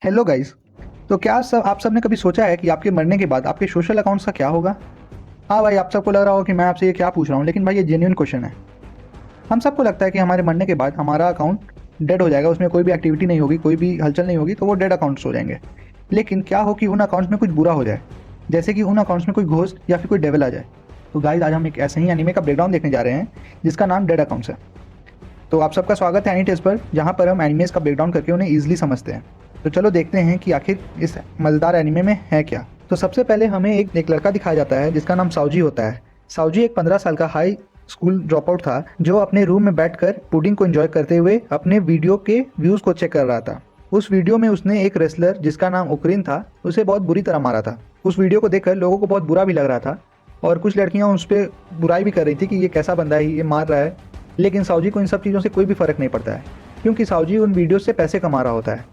Hello guys. तो क्या सब आप सबने कभी सोचा है कि आपके मरने के बाद आपके सोशल अकाउंट्स का क्या होगा? हाँ भाई, आप सबको लग रहा होगा कि मैं आपसे ये क्या पूछ रहा हूँ, लेकिन भाई ये जेन्युइन क्वेश्चन है। हम सबको लगता है कि हमारे मरने के बाद हमारा अकाउंट डेड हो जाएगा, उसमें कोई भी एक्टिविटी नहीं होगी, कोई भी हलचल नहीं होगी, तो वो डेड अकाउंट्स हो जाएंगे। लेकिन क्या हो कि उन अकाउंट्स में कुछ बुरा हो जाए, जैसे कि उन अकाउंट्स में कोई घोस्ट या फिर कोई डेविल आ जाए। तो गाइस, आज हम एक ऐसे ही एनीमे का ब्रेकडाउन देखने जा रहे हैं जिसका नाम डेड अकाउंट्स है। तो आप सबका स्वागत है एनीटेस पर, जहाँ पर हम एनिमेस का ब्रेकडाउन करके उन्हें ईजिली समझते हैं। तो चलो देखते हैं कि आखिर इस मज़ेदार एनिमे में है क्या। तो सबसे पहले हमें एक लड़का दिखाया जाता है जिसका नाम साउजी होता है। साउजी एक 15 साल का हाई स्कूल ड्रॉप आउट था, जो अपने रूम में बैठकर पुडिंग को एंजॉय करते हुए अपने वीडियो के व्यूज़ को चेक कर रहा था। उस वीडियो में उसने एक रेसलर जिसका नाम उकरिन था, उसे बहुत बुरी तरह मारा था। उस वीडियो को देखकर लोगों को बहुत बुरा भी लग रहा था, और कुछ लड़कियां उस पर बुराई भी कर रही थी कि ये कैसा बंदा है, ये मार रहा है। लेकिन साउजी को इन सब चीज़ों से कोई भी फ़र्क नहीं पड़ता है, क्योंकि साउजी उन वीडियो से पैसे कमा रहा होता है।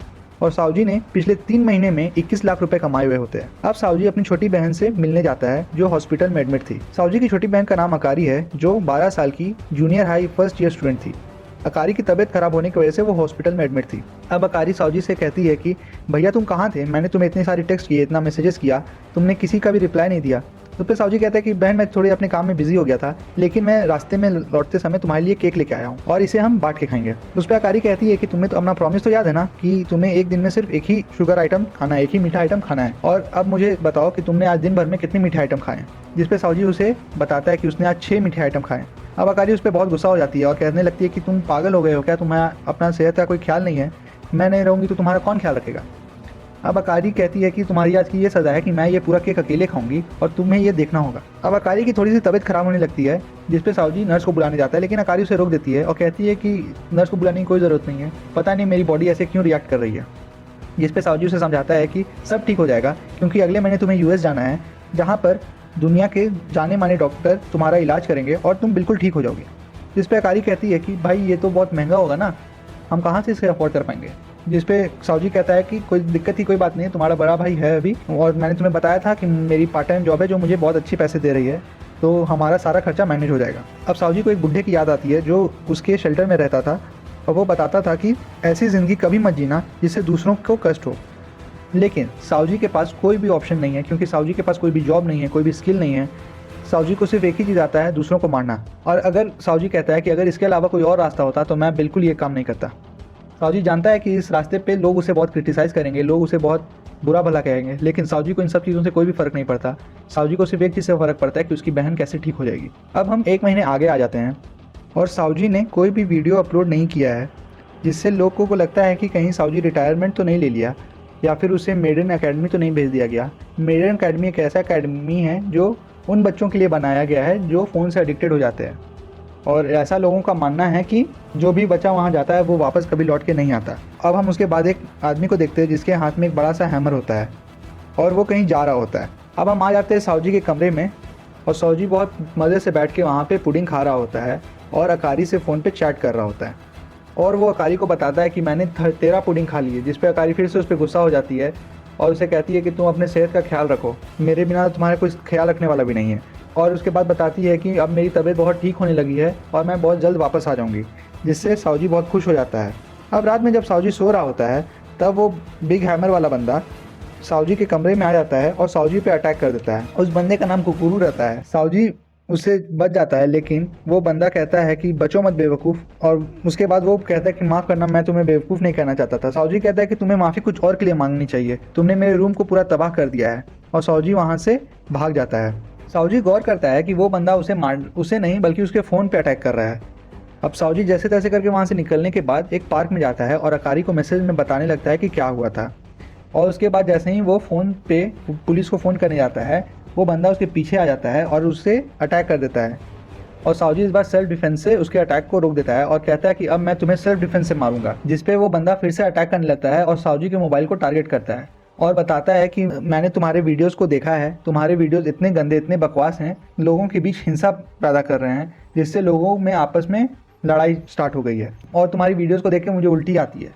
और साउजी ने पिछले 3 महीने में 21 लाख रुपए कमाए हुए होते हैं। अब साउजी अपनी छोटी बहन से मिलने जाता है, जो हॉस्पिटल में एडमिट थी। साउजी की छोटी बहन का नाम अकारी है, जो 12 साल की junior high first year student थी। अकारी की तबीयत खराब होने की वजह से वो हॉस्पिटल में एडमिट थी। अब अकारी साउजी से कहती है कि भैया तुम कहाँ थे, मैंने तुम्हें इतनी सारी टेक्स्ट किए, इतना मैसेजेस किया, तुमने किसी का भी रिप्लाई नहीं दिया। तो फिर साउजी कहता है कि बहन मैं थोड़े अपने काम में बिजी हो गया था, लेकिन मैं रास्ते में लौटते समय तुम्हारे लिए केक लेके आया हूँ और इसे हम बांट के खाएंगे। उस पर अकारी कहती है कि तुम्हें तो अपना प्रॉमिस तो याद है ना, कि तुम्हें एक दिन में सिर्फ एक ही शुगर आइटम खाना है, एक ही मीठा आइटम खाना है, और अब मुझे बताओ कि तुमने आज दिन भर में कितने मीठे आइटम खाए। जिस पे साउजी उसे बताता है कि उसने आज 6 मीठे आइटम खाए। अब अकारी उस पर बहुत गुस्सा हो जाती है और कहने लगती है कि तुम पागल हो गए हो क्या, तुम्हारा अपना सेहत का कोई ख्याल नहीं है, मैं नहीं रहूँगी तो तुम्हारा कौन ख्याल रखेगा। अब अकारी कहती है कि तुम्हारी आज की ये सज़ा है कि मैं ये पूरा केक अकेले खाऊंगी और तुम्हें ये देखना होगा। अब अकारी की थोड़ी सी तबीयत खराब होने लगती है, जिसपे साउजी नर्स को बुलाने जाता है, लेकिन अकारी उसे रोक देती है और कहती है कि नर्स को बुलाने की कोई ज़रूरत नहीं है, पता नहीं मेरी बॉडी ऐसे क्यों रिएक्ट कर रही है। जिसपे साउजी उसे समझाता है कि सब ठीक हो जाएगा, क्योंकि अगले महीने तुम्हें यूएस जाना है, जहाँ पर दुनिया के जाने माने डॉक्टर तुम्हारा इलाज करेंगे और तुम बिल्कुल ठीक हो जाओगे। जिस पे अकारी कहती है कि भाई ये तो बहुत महंगा होगा ना, हम कहाँ से इसे अफोर्ड कर पाएंगे। जिस पे साउजी कहता है कि कोई दिक्कत ही कोई बात नहीं है, तुम्हारा बड़ा भाई है अभी, और मैंने तुम्हें बताया था कि मेरी पार्ट टाइम जॉब है जो मुझे बहुत अच्छी पैसे दे रही है, तो हमारा सारा खर्चा मैनेज हो जाएगा। अब साउजी को एक बुढ़े की याद आती है जो उसके शेल्टर में रहता था, और वो बताता था कि ऐसी ज़िंदगी कभी मत जीना जिससे दूसरों को कष्ट हो। लेकिन साउजी के पास कोई भी ऑप्शन नहीं है, क्योंकि साउजी के पास कोई भी जॉब नहीं है, कोई भी स्किल नहीं है। साउजी को सिर्फ एक ही चीज़ आता है, दूसरों को मारना। और अगर साउजी कहता है कि अगर इसके अलावा कोई और रास्ता होता तो मैं बिल्कुल ये काम नहीं करता। साउजी जानता है कि इस रास्ते पे लोग उसे बहुत क्रिटिसाइज़ करेंगे, लोग उसे बहुत बुरा भला कहेंगे, लेकिन साउजी को इन सब चीज़ों से कोई भी फ़र्क नहीं पड़ता। साउजी को सिर्फ एक चीज़ से फ़र्क पड़ता है कि उसकी बहन कैसे ठीक हो जाएगी। अब हम 1 महीने आगे आ जाते हैं, और साउजी ने कोई भी वीडियो अपलोड नहीं किया है, जिससे लोगों को लगता है कि कहीं साउजी रिटायरमेंट तो नहीं ले लिया, या फिर उसे मेडन अकेडमी तो नहीं भेज दिया गया। मेडन अकेडमी एक ऐसा अकेडमी है जो उन बच्चों के लिए बनाया गया है जो फ़ोन से एडिक्टेड हो जाते हैं, और ऐसा लोगों का मानना है कि जो भी बच्चा वहाँ जाता है वो वापस कभी लौट के नहीं आता। अब हम उसके बाद एक आदमी को देखते हैं जिसके हाथ में एक बड़ा सा हैमर होता है, और वो कहीं जा रहा होता है। अब हम आ जाते हैं साउजी के कमरे में, और साउजी बहुत मज़े से बैठ के वहाँ पे पुडिंग खा रहा होता है और अकारी से फ़ोन पे चैट कर रहा होता है, और वो अकारी को बताता है कि मैंने 13 पुडिंग खा ली है। जिस पे अकारी फिर से उस पर गुस्सा हो जाती है और उसे कहती है कि तुम अपने सेहत का ख्याल रखो, मेरे बिना तुम्हारा कोई ख्याल रखने वाला भी नहीं है। और उसके बाद बताती है कि अब मेरी तबीयत बहुत ठीक होने लगी है और मैं बहुत जल्द वापस आ जाऊँगी, जिससे साउजी बहुत खुश हो जाता है। अब रात में जब साउजी सो रहा होता है, तब वो बिग हैमर वाला बंदा साउजी के कमरे में आ जाता है और साउजी पे अटैक कर देता है। उस बंदे का नाम कुकुरू रहता है। साउजी उससे बच जाता है, लेकिन वो बंदा कहता है कि बचो मत बेवकूफ़, और उसके बाद वो कहता है कि माफ़ करना, मैं तुम्हें बेवकूफ़ नहीं कहना चाहता था। साउजी कहता है कि तुम्हें माफ़ी कुछ और के लिए मांगनी चाहिए, तुमने मेरे रूम को पूरा तबाह कर दिया है, और साउजी वहाँ से भाग जाता है। साउजी गौर करता है कि वो बंदा उसे नहीं बल्कि उसके फ़ोन पे अटैक कर रहा है। अब साउजी जैसे तैसे करके वहाँ से निकलने के बाद एक पार्क में जाता है और अकारी को मैसेज में बताने लगता है कि क्या हुआ था। और उसके बाद जैसे ही वो फ़ोन पे पुलिस को फ़ोन करने जाता है, वो बंदा उसके पीछे आ जाता है और उससे अटैक कर देता है। और साउजी इस बार सेल्फ डिफेंस से उसके अटैक को रोक देता है और कहता है कि अब मैं तुम्हें सेल्फ डिफेंस से मारूंगा। जिस पे वो बंदा फिर से अटैक करने लगता है और साउजी के मोबाइल को टारगेट करता है और बताता है कि मैंने तुम्हारे वीडियोस को देखा है, तुम्हारे वीडियोस इतने गंदे, इतने बकवास हैं, लोगों के बीच हिंसा पैदा कर रहे हैं, जिससे लोगों में आपस में लड़ाई स्टार्ट हो गई है, और तुम्हारी वीडियोस को देख के मुझे उल्टी आती है।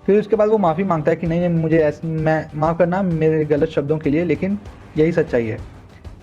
फिर उसके बाद वो माफ़ी मांगता है कि नहीं नहीं, मुझे मैं माफ़ करना मेरे गलत शब्दों के लिए, लेकिन यही सच्चाई है।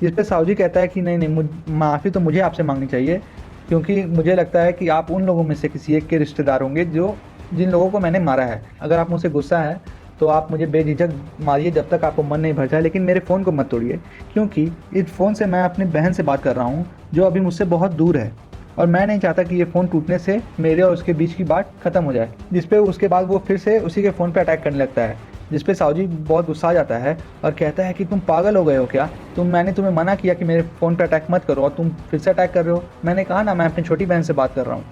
जिस पे साउजी कहता है कि नहीं नहीं, माफ़ी तो मुझे आपसे मांगनी चाहिए, क्योंकि मुझे लगता है कि आप उन लोगों में से किसी एक के रिश्तेदार होंगे जिन लोगों को मैंने मारा है। अगर आप मुझसे गुस्सा है तो आप मुझे बेझिझक मारिए जब तक आपको मन नहीं भर जाए, लेकिन मेरे फ़ोन को मत तोड़िए, क्योंकि इस फ़ोन से मैं अपनी बहन से बात कर रहा हूँ जो अभी मुझसे बहुत दूर है, और मैं नहीं चाहता कि ये फ़ोन टूटने से मेरे और उसके बीच की बात ख़त्म हो जाए। जिस पे उसके बाद वो फिर से उसी के फ़ोन पे अटैक करने लगता है, जिस पे साहू जी बहुत गुस्सा आ जाता है और कहता है कि तुम पागल हो गए हो क्या? मैंने तुम्हें मना किया कि मेरे फ़ोन पे अटैक मत करो और तुम फिर से अटैक कर रहे हो। मैंने कहा ना, मैं अपनी छोटी बहन से बात कर रहा हूँ।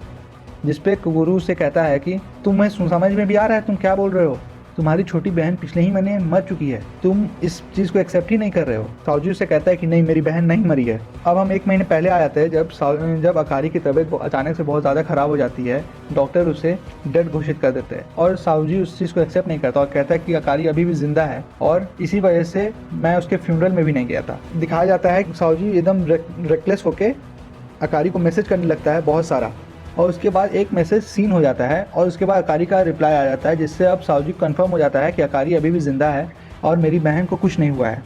जिस पे कुगुरु से कहता है कि तुम्हें समझ में भी आ रहा है तुम क्या बोल रहे हो? तुम्हारी छोटी बहन पिछले ही महीने मर चुकी है, तुम इस चीज़ को एक्सेप्ट ही नहीं कर रहे हो। साउजी से कहता है कि नहीं, मेरी बहन नहीं मरी है। अब हम 1 महीने पहले आ जाते हैं जब अकारी की तबीयत अचानक से बहुत ज़्यादा ख़राब हो जाती है। डॉक्टर उसे डेड घोषित कर देते हैं और साउजी उस चीज़ को एक्सेप्ट नहीं करता और कहता है कि अकारी अभी भी जिंदा है और इसी वजह से मैं उसके फ्यूनरल में भी नहीं गया था। दिखाया जाता है कि साउजी एकदम रेकलेस होके अकारी को मैसेज करने लगता है बहुत सारा, और उसके बाद एक मैसेज सीन हो जाता है और उसके बाद अकारी का रिप्लाई आ जाता है, जिससे अब साउजी कंफर्म हो जाता है कि अकारी अभी भी ज़िंदा है और मेरी बहन को कुछ नहीं हुआ है।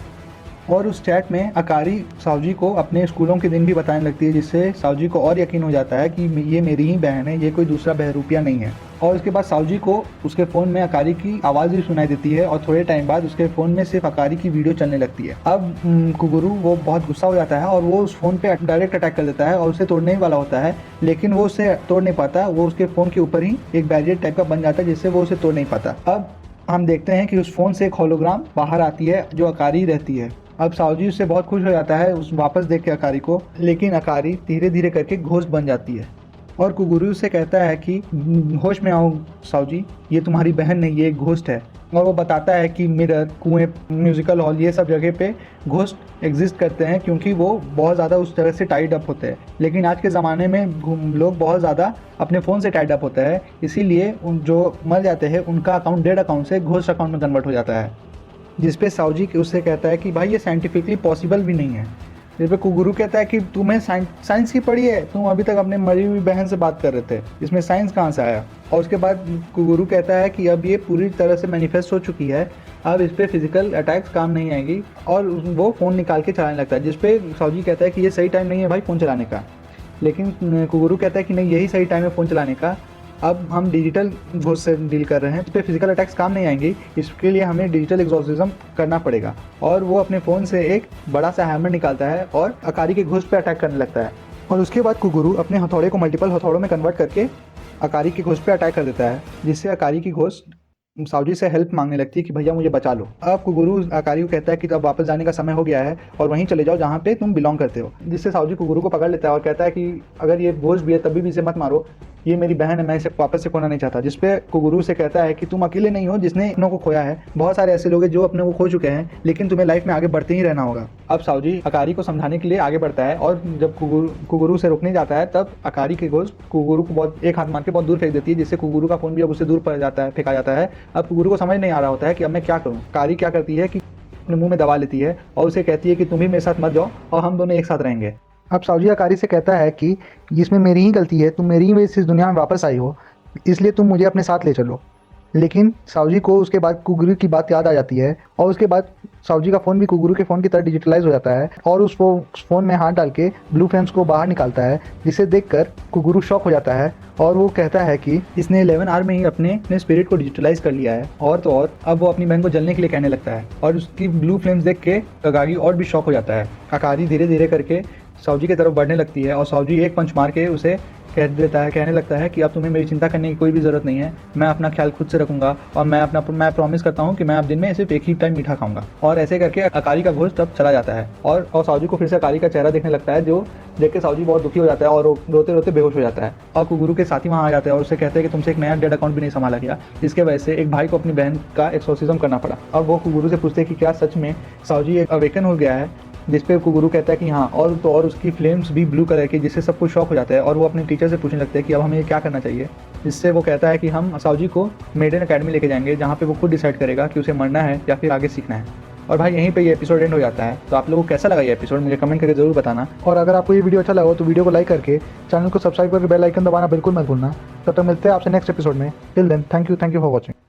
और उस चैट में अकारी साउजी को अपने स्कूलों के दिन भी बताने लगती है, जिससे साउजी को और यकीन हो जाता है कि ये मेरी ही बहन है, ये कोई दूसरा बहरूपिया नहीं है। और उसके बाद साउजी को उसके फ़ोन में अकारी की आवाज़ भी सुनाई देती है और थोड़े टाइम बाद उसके फ़ोन में सिर्फ अकारी की वीडियो चलने लगती है। अब कुगुरु वो बहुत गुस्सा हो जाता है और वो उस फ़ोन पे डायरेक्ट अटैक कर देता है और उसे तोड़ने ही वाला होता है, लेकिन वो उसे तोड़ नहीं पाता। वो उसके फ़ोन के ऊपर ही एक बैरियर टाइप का बन जाता है, जिससे वो उसे तोड़ नहीं पाता। अब हम देखते हैं कि उस फ़ोन से एक होलोग्राम बाहर आती है जो अकारी रहती है। अब साउजी उससे बहुत खुश हो जाता है उस वापस देख के अकारी को, लेकिन अकारी धीरे धीरे करके घोस्ट बन जाती है और कुगुरु से कहता है कि होश में आओ साउजी, ये तुम्हारी बहन नहीं, ये एक घोस्ट है। और वो बताता है कि मिरर, कुएं, म्यूजिकल हॉल, ये सब जगह पे घोस्ट एग्जिस्ट करते हैं क्योंकि वो बहुत ज़्यादा उस तरह से टाइड अप होते हैं। लेकिन आज के ज़माने में लोग बहुत ज़्यादा अपने फ़ोन से टाइड अप होता है, इसीलिए जो मर जाते हैं उनका अकाउंट डेड अकाउंट से घोस्ट अकाउंट में कन्वर्ट हो जाता है। जिस पे साउजी उससे कहता है कि भाई ये साइंटिफिकली पॉसिबल भी नहीं है। जिस पे कुगुरु कहता है कि तुम्हें साइंस की पढ़ी है, तुम अभी तक अपने मरी हुई बहन से बात कर रहे थे, इसमें साइंस कहाँ से आया? और उसके बाद कुगुरु कहता है कि अब ये पूरी तरह से मैनिफेस्ट हो चुकी है, अब इस पर फिजिकल अटैक्स काम नहीं आएंगी, और वो फ़ोन निकाल के चलाने लगता है। जिस पे साउजी कहता है कि ये सही टाइम नहीं है भाई फ़ोन चलाने का, लेकिन कुगुरु कहता है कि नहीं, यही सही टाइम है फ़ोन चलाने का। अब हम डिजिटल घोस्ट से डील कर रहे हैं, इस पर फिजिकल अटैक्स काम नहीं आएंगी, इसके लिए हमें डिजिटल एग्जॉर्सिज्म करना पड़ेगा। और वो अपने फ़ोन से एक बड़ा सा हैमर निकालता है और अकारी के घोस्ट पे अटैक करने लगता है। और उसके बाद कुगुरु अपने हथौड़े को मल्टीपल हथौड़ों में कन्वर्ट करके अकारी के घोस्ट पे अटैक कर देता है, जिससे अकारी की घोस्ट साउजी से हेल्प मांगने लगती है कि भैया मुझे बचा लो। अब कुगुरु अकारी को कहता है कि अब वापस जाने का समय हो गया है और वहीं चले जाओ जहाँ पे तुम बिलोंग करते हो, जिससे साउजी कुगुरु को पकड़ लेता है और कहता है कि अगर ये घोस्ट भी है तभी भी इसे मत मारो, ये मेरी बहन है, मैं इसे वापस से खोना नहीं चाहता। जिस पे कुगुरु से कहता है कि तुम अकेले नहीं हो जिसने अपनों को खोया है, बहुत सारे ऐसे लोग हैं जो अपने को खो चुके हैं, लेकिन तुम्हें लाइफ में आगे बढ़ते ही रहना होगा। अब साउजी अकारी को समझाने के लिए आगे बढ़ता है और जब कुगुरु से रुकने जाता है तब अकारी की घोस्ट कुगुरु को बहुत एक हाथ मार के बहुत दूर फेंक देती है, जिससे कुगुरु का फोन भी अब उससे दूर पड़ जाता है, फेंका जाता है। अब कुगुरु को समझ नहीं आ रहा होता है कि अब मैं क्या करूँ। अकारी क्या करती है कि अपने मुंह में दबा लेती है और उसे कहती है कि तुम भी मेरे साथ मत जाओ और हम दोनों एक साथ रहेंगे। अब साउजी अकारी से कहता है कि इसमें मेरी ही गलती है, तुम मेरी ही वजह से इस दुनिया में वापस आई हो, इसलिए तुम मुझे अपने साथ ले चलो। लेकिन साउजी को उसके बाद कुगुरु की बात याद आ जाती है और उसके बाद साउजी का फ़ोन भी कुगुरु के फ़ोन की तरह डिजिटलाइज हो जाता है और उस फ़ोन में हाथ डाल के ब्लू फ्लेम्स को बाहर निकालता है, जिसे देखकर कुगुरु शॉक हो जाता है और वो कहता है कि इसने 11 आवर में ही अपने स्पिरिट को डिजिटलाइज कर लिया है। और तो और अब वो अपनी बहन को जलने के लिए कहने लगता है और उसकी ब्लू फ्लेम्स देख के अकारी और भी शॉक हो जाता है। अकारी धीरे धीरे करके साउजी की तरफ बढ़ने लगती है और साउजी एक पंच मार के उसे कहने लगता है कि अब तुम्हें मेरी चिंता करने की कोई भी ज़रूरत नहीं है, मैं अपना ख्याल खुद से रखूंगा और मैं प्रॉमिस करता हूँ कि मैं अब दिन में सिर्फ एक ही टाइम मीठा खाऊंगा। और ऐसे करके अकारी का घोस्ट तब चला जाता है और साउजी को फिर से अकारी का चेहरा देखने लगता है, जो देख के साउजी बहुत दुखी हो जाता है और रोते रोते बेहोश हो जाता है। और कुगुरु के साथी वहाँ आ जाते हैं और उससे कहते हैं कि तुमसे एक नया डेड अकाउंट भी नहीं संभाला गया, जिसके वजह से एक भाई को अपनी बहन का एक्सोर्सिज्म करना पड़ा। और वो कुगुरु से पूछते हैं कि क्या सच में साउजी एक अवेकन हो गया है, जिस पे कुगुरु कहता है कि हाँ। और तो और उसकी फ्लेम्स भी ब्लू कलर की, जिससे सब कुछ शॉक हो जाता है और वो अपने टीचर से पूछने लगते हैं कि अब हमें क्या करना चाहिए। जिससे वो कहता है कि हम साउजी को मेडन अकेडमी लेके जाएंगे, जहाँ पे वो खुद डिसाइड करेगा कि उसे मरना है या फिर आगे सीखना है। और भाई यहीं पे ये एपिसोड एंड हो जाता है। तो आप लोगों को कैसा लगा ये एपिसोड मुझे कमेंट करके जरूर बताना। और अगर आपको ये वीडियो अच्छा लगा तो वीडियो को लाइक करके चैनल को सब्सक्राइब करके बेल आइकन दबाना बिल्कुल मत भूलना। तब तक मिलते हैं आपसे नेक्स्ट एपिसोड में। Till then thank you for watching.